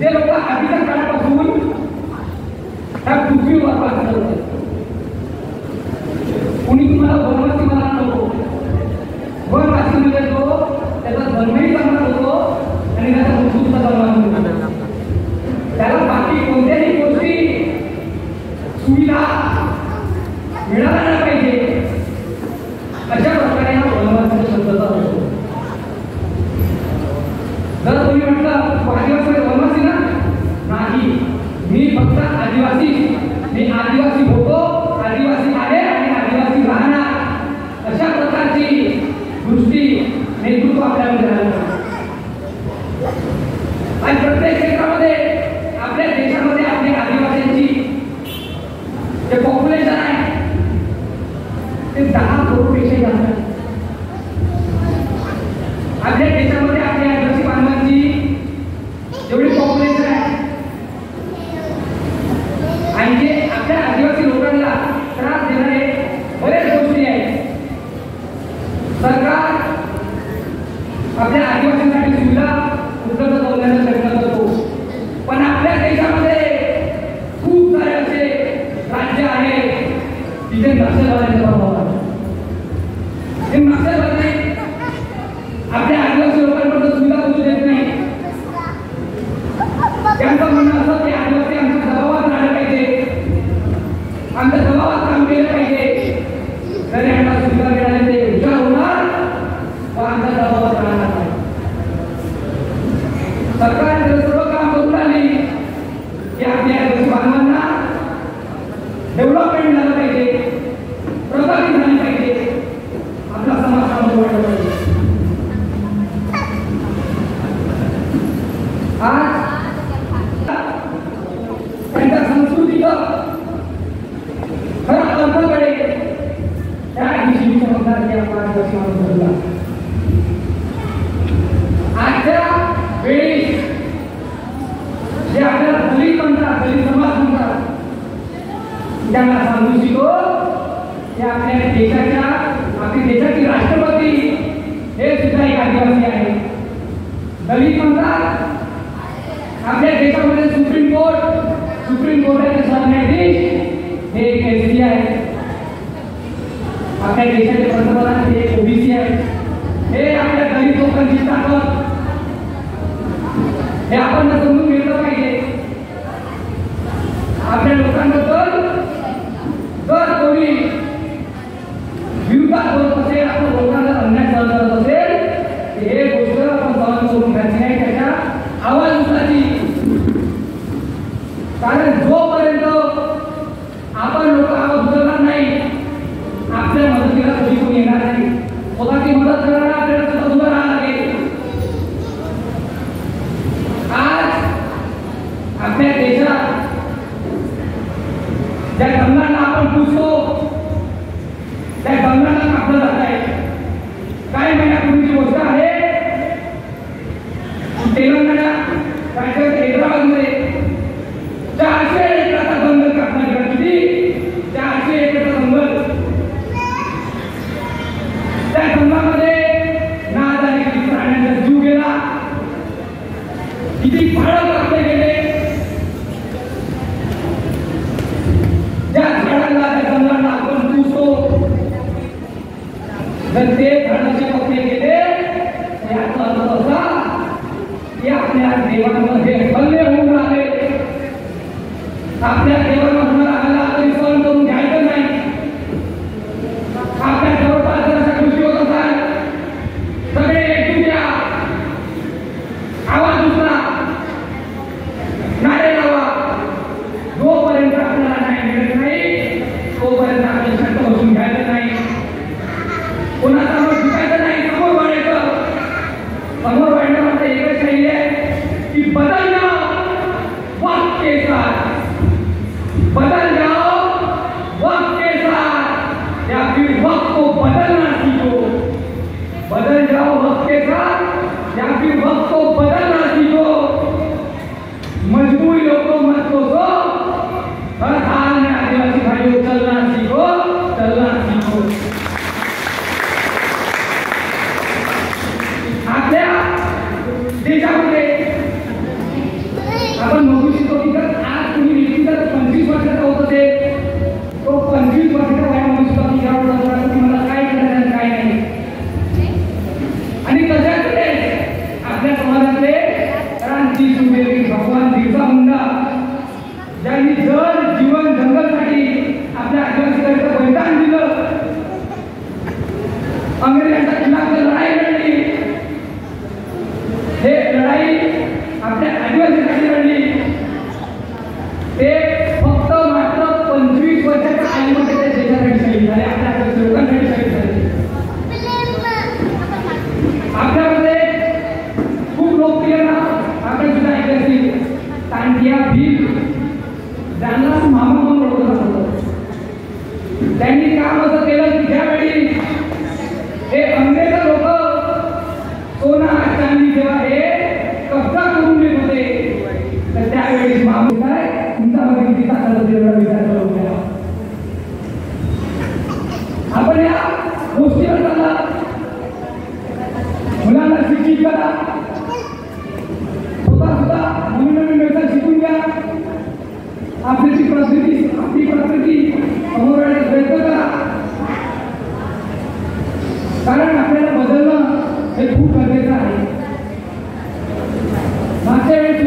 ते लोक आधीच्या काळापासून त्या पृथ्वीवर वास करत आहेत. कुणी तुम्हाला वनवासी म्हणा नको. वनवासी म्हणजे तो त्याचा जन्मही चांगला होतो आणि त्याचा मृत्यू सुद्धा चांगला होतो. त्याला बाकी कोणत्याही गोष्टी सुविधा मिळाल्या नाही पाहिजे अशा प्रकारे हा वनवासी शब्दाचा होतो. जर तुम्ही म्हटलं आदिवासी वनवासी ना, नाही, मी फक्त आदिवासी, मी आदिवासी होतो, आदिवासी आहे आणि आदिवासी राहणार अशा प्रकारची दृष्टी नेतृत्व आपल्याला मिळालं. आणि प्रत्येक क्षेत्रामध्ये आपल्या देशामध्ये आपल्या आदिवासींची जे पॉप्युलेशन आहे ते 10 करोडपेक्षा जास्त आहे. आपल्या देशामध्ये आपल्या आदिवासी बांधवांची जेवढी पॉप्युलेशन आहे आणि जे आपल्या आदिवासी लोकांना त्रास देणारे बरेच गोष्टी आहेत. सरकार आपल्या आदिवासींसाठी सुविधा उपलब्ध करून प्रयत्न करतो, पण आपल्या देशामध्ये खूप सारे असे राज्य आहेत तिथे नक्षलवाद्यांचा प्रभाव आहे. हे नक्षलवादी आपल्या आदिवासी लोकांपर्यंत सुविधा पोहोचू देत नाही. त्यांचं म्हणणं असं की आदिवासी आमच्या दबावात राहिलं पाहिजे, आमच्या दबावात काम केलं पाहिजे, तरी आम्हाला सुविधा मिळाली ते हुशार होणार व आमच्या दबावात राहणार नाही. सरकारने सर्व काम करून आली की आपल्या आदिवासी बांधवांना डेव्हलपमेंट झालं पाहिजे, प्रगती झाली पाहिजे, आपला समाज समोर वाढला पाहिजे. आज त्यांच्या संस्कृतीचं खरं अर्थकडे त्या दिवशी समजणार की आपण आदिवासी माणूस बनला. आजच्या वेळी जे आपल्याला दलित म्हणतात, दलित समाज म्हणतात, त्यांना सांगू इच्छितो की आपल्या देशाच्या, आपल्या देशाची राष्ट्रपती हे सुद्धा एक आदिवासी आहे. दलित म्हणतात आपल्या देशामध्ये सुप्रीम कोर्टाचे सरन्यायाधीश हे एक एससी आहे. आपल्या देशाचे पंतप्रधान हे एक ओबीसी आहे. हे आपल्या दलित लोकांची ताकद हे आपण समजून घेतलं पाहिजे. आपल्या लोकांबद्दल जर कोणी विरोधात बोलत असेल, आपण लोकांना अन्याय सहन करत असेल, हे गोष्ट आपण सहन करून घ्यायची नाही, त्याच्या आवाज उचलायची. कारण जोपर्यंत आपण लोक आवाज उचलणार नाही, आपल्या मदतीला कधी कोणी येणार नाही. स्वतःची मदत करणारा आपल्याला स्वतः उभं राहावं लागेल. आज आपल्या देशात ज्या गंगांना आपण पुजतो त्या गंगांना कापलं जात आहे. काही महिन्यापूर्वीची गोष्ट आहे, तेलंगणा राज्यात हैदराबादमध्ये 400 एकराचा जंगल कापण्यात गेला. किती? 400 एकराचा जंगल. त्या जंगलामध्ये ना जाणे किती प्राण्यांचा जीव गेला, किती झाडं कापले गेले. ज्या झाडांना, त्या जंगलांना आपण पुजतो, जर ते झाडाचे पत्ते गेले याचा अर्थ असा की आपल्या देवांमध्ये हल्ले होऊन राहिले. आपल्या देवांना होणारा हल्ला तरी सहन करून घ्यायचं नाही. आपल्या जवळपास जर अशा गोष्टी होत असाल, सगळे एकजूट या, आवाज उचला, नारे लावा. जोपर्यंत आपल्याला न्याय मिळत नाही तोपर्यंत आपल्या शांत बसून घ्यायचं नाही, कोणाचा मत चुकायचं नाही, समोर वाढायचं. समोर वाढणं म्हणजे एकच शैली आहे की बदल जाओ वक्त के साथ, बदल जाओ वक्त के साथ, या फिर वक्त को बदलना सीखो. बदल जाओ वक्त के साथ या फिर वक्त को बदलना सीखो. मजबूरी लोगों मत कोसो, हर हाल में आदिवासी भाइयों चलना सीखो, चलना सीखो. अंग्रेजांच्या खिलाफ लढाई लढली, हे लढाई आपल्या आदिवासीसाठी लढली, ते फक्त मात्र 25 वर्षाच्या आयुष्यात त्या देशासाठी शहीद झाले, आपल्या लोकांसाठी शहीद झाले. आपल्यामध्ये खूप लोकप्रिय नाव आपण सुद्धा ऐकले असतील, तांडिया भील, ज्यांना मामा म्हणून ओळखलं जातं. त्यांनी काम असं केलं की ज्यावेळी हे अंग्रेज लोक सोना चांदी जेव्हा हे कब्जा करून घेत होते, तर त्यावेळी मामा काय तुमच्यामध्ये किती ताकद होती एवढा विचार करून आपण या गोष्टीवर चालला, मुलांना शिक्षित करा, स्वतः सुद्धा नवीन नवीन व्यवसाय शिकून घ्या, आपली प्रकृती समोर आणण्याचा प्रयत्न करा, कारण आपल्याला बदलणं हे खूप गरजेचं आहे. मागच्या वेळेस